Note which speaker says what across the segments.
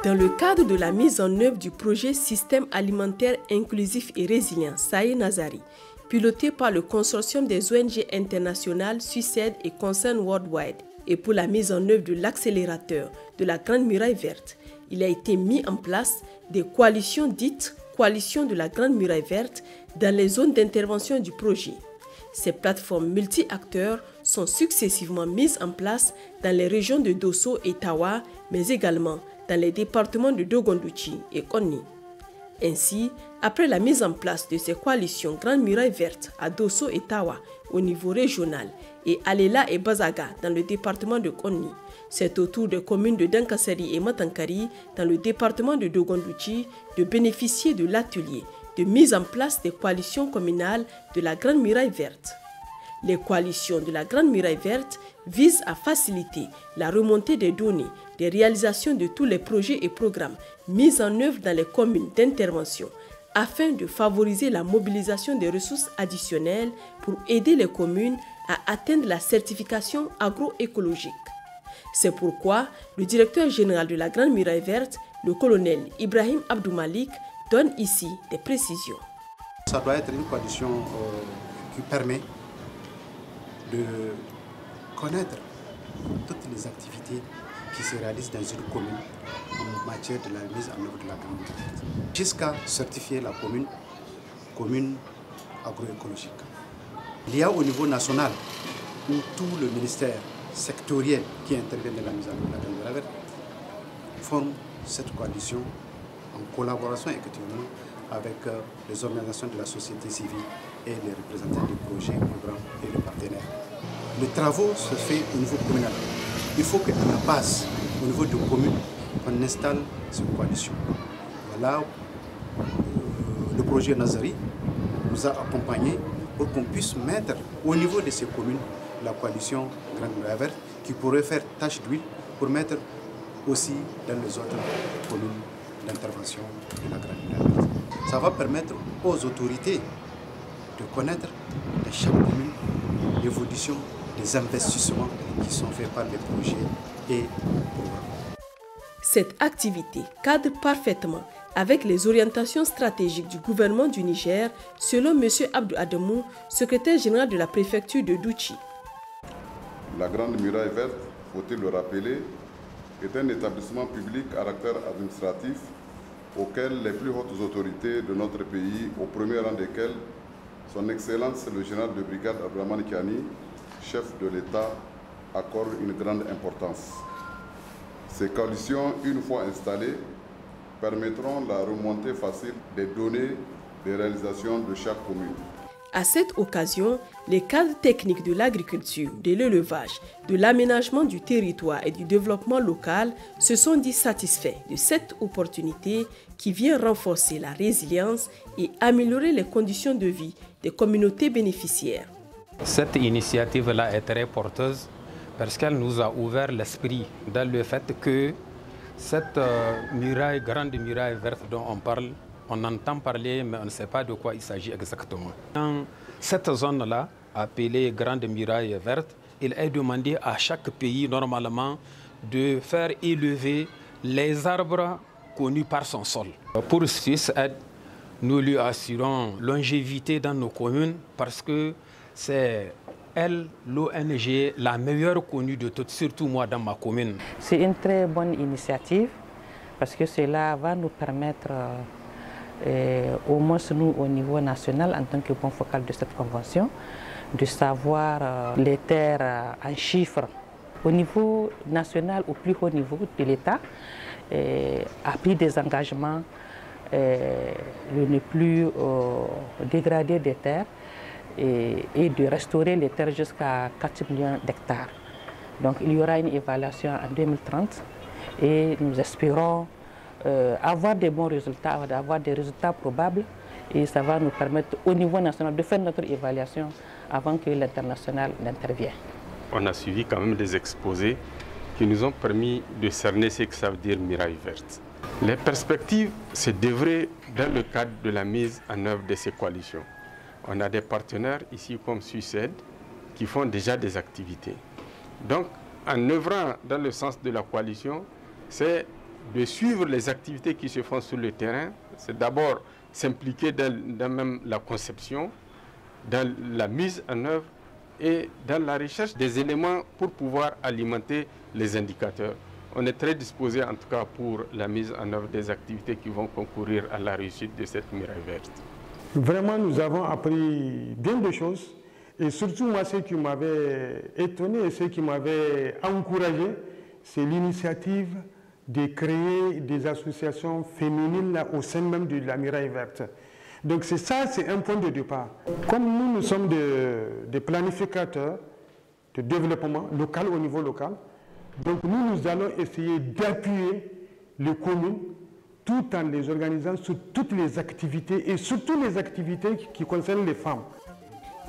Speaker 1: Dans le cadre de la mise en œuvre du projet Système alimentaire inclusif et résilient Saïe Nazari, piloté par le consortium des ONG internationales Suicide et Concern Worldwide, et pour la mise en œuvre de l'accélérateur de la Grande Muraille Verte, il a été mis en place des coalitions dites Coalition de la Grande Muraille Verte dans les zones d'intervention du projet. Ces plateformes multi-acteurs sont successivement mises en place dans les régions de Dosso et Tawa, mais également dans les départements de Dogondouchi et Konni. Ainsi, après la mise en place de ces coalitions Grande Muraille Verte à Dosso et Tawa au niveau régional et Alela et Bazaga dans le département de Konni, c'est au tour des communes de Dankasari et Matankari dans le département de Dogondouchi de bénéficier de l'atelier de mise en place des coalitions communales de la Grande Muraille Verte. Les coalitions de la Grande Muraille Verte visent à faciliter la remontée des données des réalisations de tous les projets et programmes mis en œuvre dans les communes d'intervention afin de favoriser la mobilisation des ressources additionnelles pour aider les communes à atteindre la certification agroécologique. C'est pourquoi le directeur général de la Grande Muraille Verte, le colonel Ibrahim Abdou Malik, donne ici des précisions.
Speaker 2: Ça doit être une coalition qui permet de connaître toutes les activités qui se réalisent dans une commune en matière de la mise en œuvre de la Grande Muraille Verte, jusqu'à certifier la commune agroécologique. Il y a au niveau national où tout le ministère sectoriel qui intervient dans la mise en œuvre de la Grande Muraille Verte forme cette coalition en collaboration effectivement avec les organisations de la société civile et les représentants des projets, programmes et des partenaires. Les travaux se font au niveau communal. Il faut qu'à la base, au niveau de communes, on installe cette coalition. Voilà, le projet Nazari nous a accompagnés pour qu'on puisse mettre au niveau de ces communes la coalition Grande Muraille Verte qui pourrait faire tâche d'huile pour mettre aussi dans les autres communes d'intervention de la Grande Muraille Verte. Ça va permettre aux autorités de connaître dans chaque commune l'évolution des investissements qui sont faits par les projets et programmes.
Speaker 1: Cette activité cadre parfaitement avec les orientations stratégiques du gouvernement du Niger, selon M. Abdou Adamou, secrétaire général de la préfecture de Douchi.
Speaker 3: La Grande Muraille Verte, faut-il le rappeler, est un établissement public à caractère administratif auquel les plus hautes autorités de notre pays, au premier rang desquelles son Excellence le général de brigade Abdourahmane Kiani, chef de l'État, accorde une grande importance. Ces coalitions, une fois installées, permettront la remontée facile des données des réalisations de chaque commune.
Speaker 1: À cette occasion, les cadres techniques de l'agriculture, de l'élevage, de l'aménagement du territoire et du développement local se sont dit satisfaits de cette opportunité qui vient renforcer la résilience et améliorer les conditions de vie des communautés bénéficiaires.
Speaker 4: Cette initiative-là est très porteuse parce qu'elle nous a ouvert l'esprit dans le fait que cette grande muraille verte dont on parle, on entend parler, mais on ne sait pas de quoi il s'agit exactement. Dans cette zone-là, appelée Grande Muraille Verte, il est demandé à chaque pays, normalement, de faire élever les arbres connus par son sol. Pour Suicide, nous lui assurons longévité dans nos communes parce que c'est elle, l'ONG, la meilleure connue de toutes, surtout moi dans ma commune.
Speaker 5: C'est une très bonne initiative parce que cela va nous permettre au moins nous au niveau national en tant que point focal de cette convention, de savoir les terres en chiffres au niveau national, au plus haut niveau de l'État, a pris des engagements de ne plus dégrader des terres et de restaurer les terres jusqu'à 4 millions d'hectares. Donc il y aura une évaluation en 2030 et nous espérons avoir des bons résultats, avoir des résultats probables et ça va nous permettre au niveau national de faire notre évaluation avant que l'international n'intervienne.
Speaker 6: On a suivi quand même des exposés qui nous ont permis de cerner ce que ça veut dire Muraille Verte. Les perspectives se dévraient dans le cadre de la mise en œuvre de ces coalitions. On a des partenaires ici comme Suicide qui font déjà des activités. Donc, en œuvrant dans le sens de la coalition, c'est de suivre les activités qui se font sur le terrain. C'est d'abord s'impliquer dans même la conception, dans la mise en œuvre et dans la recherche des éléments pour pouvoir alimenter les indicateurs. On est très disposé en tout cas pour la mise en œuvre des activités qui vont concourir à la réussite de cette muraille verte.
Speaker 7: Vraiment, nous avons appris bien de choses. Et surtout, moi, ce qui m'avait étonné et ce qui m'avait encouragé, c'est l'initiative de créer des associations féminines au sein même de la muraille verte. Donc c'est ça, c'est un point de départ. Comme nous sommes des planificateurs de développement local au niveau local, donc nous allons essayer d'appuyer les communes tout en les organisant sur toutes les activités et surtout les activités qui concernent les femmes.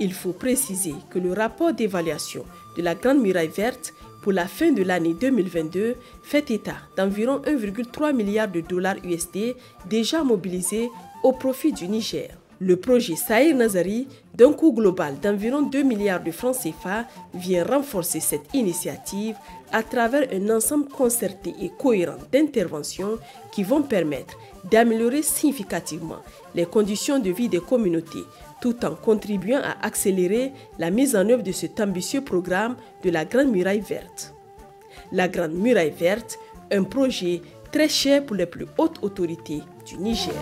Speaker 1: Il faut préciser que le rapport d'évaluation de la Grande Muraille Verte pour la fin de l'année 2022 fait état d'environ 1,3 milliard de dollars USD déjà mobilisés au profit du Niger. Le projet Saïr Nazari, d'un coût global d'environ 2 milliards de francs CFA, vient renforcer cette initiative à travers un ensemble concerté et cohérent d'interventions qui vont permettre d'améliorer significativement les conditions de vie des communautés, tout en contribuant à accélérer la mise en œuvre de cet ambitieux programme de la Grande Muraille Verte. La Grande Muraille Verte, un projet très cher pour les plus hautes autorités du Niger.